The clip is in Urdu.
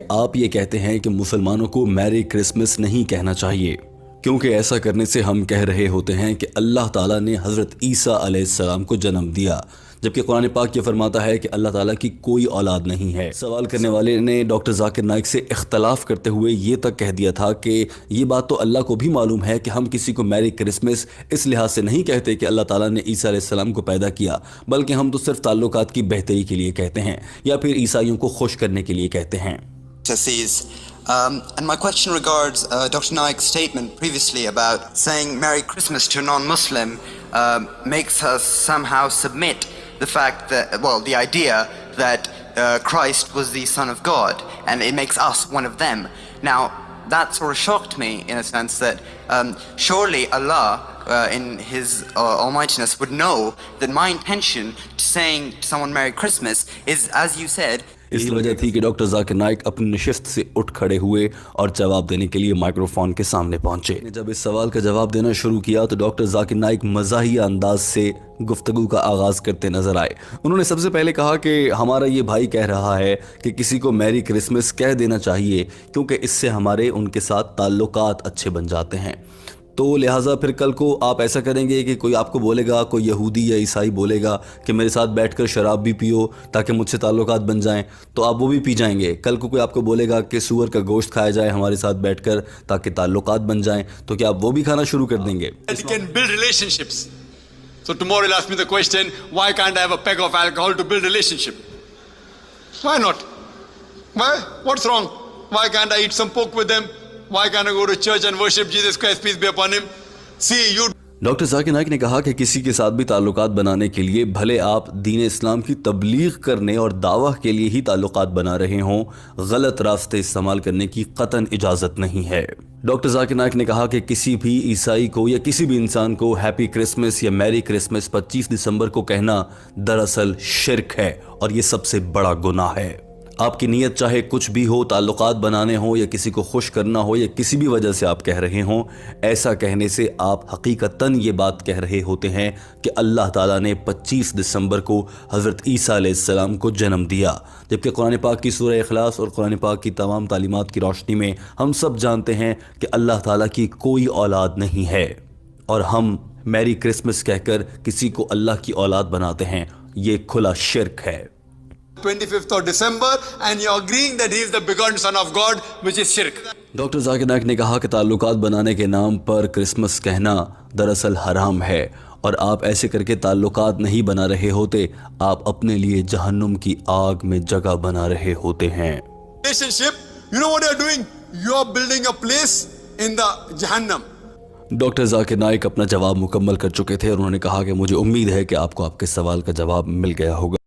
آپ یہ کہتے ہیں کہ مسلمانوں کو میری کرسمس نہیں کہنا چاہیے کیونکہ ایسا کرنے سے ہم کہہ رہے ہوتے ہیں کہ اللہ تعالیٰ نے حضرت عیسیٰ علیہ السلام کو جنم دیا، جبکہ قرآن پاک یہ فرماتا ہے کہ اللہ تعالیٰ کی کوئی اولاد نہیں ہے۔ سوال کرنے والے نے ڈاکٹر ذاکر نائک سے اختلاف کرتے ہوئے یہ تک کہہ دیا تھا کہ یہ بات تو اللہ کو بھی معلوم ہے کہ ہم کسی کو میری کرسمس اس لحاظ سے نہیں کہتے کہ اللہ تعالیٰ نے عیسیٰ علیہ السلام کو پیدا کیا، بلکہ ہم تو صرف تعلقات کی بہتری کے لیے کہتے ہیں یا پھر عیسائیوں کو خوش کرنے کے لیے کہتے ہیں۔ And my question regards Dr. Naik's statement previously about saying Merry Christmas to a non-Muslim makes us somehow submit the fact that, well, the idea that Christ was the Son of God, and it makes us one of them. Now, that sort of shocked me in a sense that surely Allah in His Almightiness would know that my intention to saying to someone Merry Christmas is, as you said, اس وجہ تھی کہ ڈاکٹر ذاکر نائک اپنی نشست سے اٹھ کھڑے ہوئے اور جواب دینے کے لیے مائکروفون کے سامنے پہنچے۔ جب اس سوال کا جواب دینا شروع کیا تو ڈاکٹر ذاکر نائک مزاحیہ انداز سے گفتگو کا آغاز کرتے نظر آئے۔ انہوں نے سب سے پہلے کہا کہ ہمارا یہ بھائی کہہ رہا ہے کہ کسی کو میری کرسمس کہہ دینا چاہیے کیونکہ اس سے ہمارے ان کے ساتھ تعلقات اچھے بن جاتے ہیں، تو لہٰذا پھر کل کو آپ ایسا کریں گے کہ کوئی آپ کو بولے گا، کوئی یہودی یا عیسائی بولے گا کہ میرے ساتھ بیٹھ کر شراب بھی پیو تاکہ مجھ سے تعلقات بن جائیں، تو آپ وہ بھی پی جائیں گے۔ کل کو کوئی آپ کو بولے گا کہ سور کا گوشت کھایا جائے ہمارے ساتھ بیٹھ کر تاکہ تعلقات بن جائیں، تو کیا آپ وہ بھی کھانا شروع کر دیں گے؟ You can build relationships. So tomorrow you'll ask me the question, why can't I have a peg of alcohol to build relationship? Why not? Why? What's wrong? Why can't I eat some pork with them? Why can't I go to church and worship Jesus Christ, peace be upon him? See, you doctor Zakir Naik نے کہا کہ کسی کے ساتھ بھی تعلقات بنانے کے لیے بھلے آپ دین اسلام کی تبلیغ کرنے اور دعویٰ کے لیے ہی تعلقات بنا رہے ہوں، غلط راستے استعمال کرنے کی قطعاً اجازت نہیں ہے۔ ڈاکٹر ذاکر نائک نے کہا کہ کسی بھی عیسائی کو یا کسی بھی انسان کو ہیپی کرسمس یا میری کرسمس 25 دسمبر کو کہنا دراصل شرک ہے اور یہ سب سے بڑا گناہ ہے۔ آپ کی نیت چاہے کچھ بھی ہو، تعلقات بنانے ہوں یا کسی کو خوش کرنا ہو یا کسی بھی وجہ سے آپ کہہ رہے ہوں، ایسا کہنے سے آپ حقیقتاً یہ بات کہہ رہے ہوتے ہیں کہ اللہ تعالیٰ نے 25 دسمبر کو حضرت عیسیٰ علیہ السلام کو جنم دیا، جبکہ قرآن پاک کی سورہ اخلاص اور قرآن پاک کی تمام تعلیمات کی روشنی میں ہم سب جانتے ہیں کہ اللہ تعالیٰ کی کوئی اولاد نہیں ہے، اور ہم میری کرسمس کہہ کر کسی کو اللہ کی اولاد بناتے ہیں، یہ کھلا شرک ہے۔ 25th of December and you're agreeing that he is the begotten son of God, which is shirk. Doctor Zakir Naik نے کہا کہ تعلقات بنانے کے نام پر کرسمس کہنا دراصل حرام ہے، اور آپ ایسے کر کے تعلقات نہیں بنا رہے ہوتے، آپ اپنے لیے جہنم کی آگ میں جگہ بنا رہے ہوتے ہیں۔ Relationship, you know what you're doing? You're building a place in the Jahannam. Doctor Zakir Naik اپنا جواب مکمل کر چکے تھے اور انہوں نے کہا کہ مجھے امید ہے کہ آپ کو آپ کے سوال کا جواب مل گیا ہوگا۔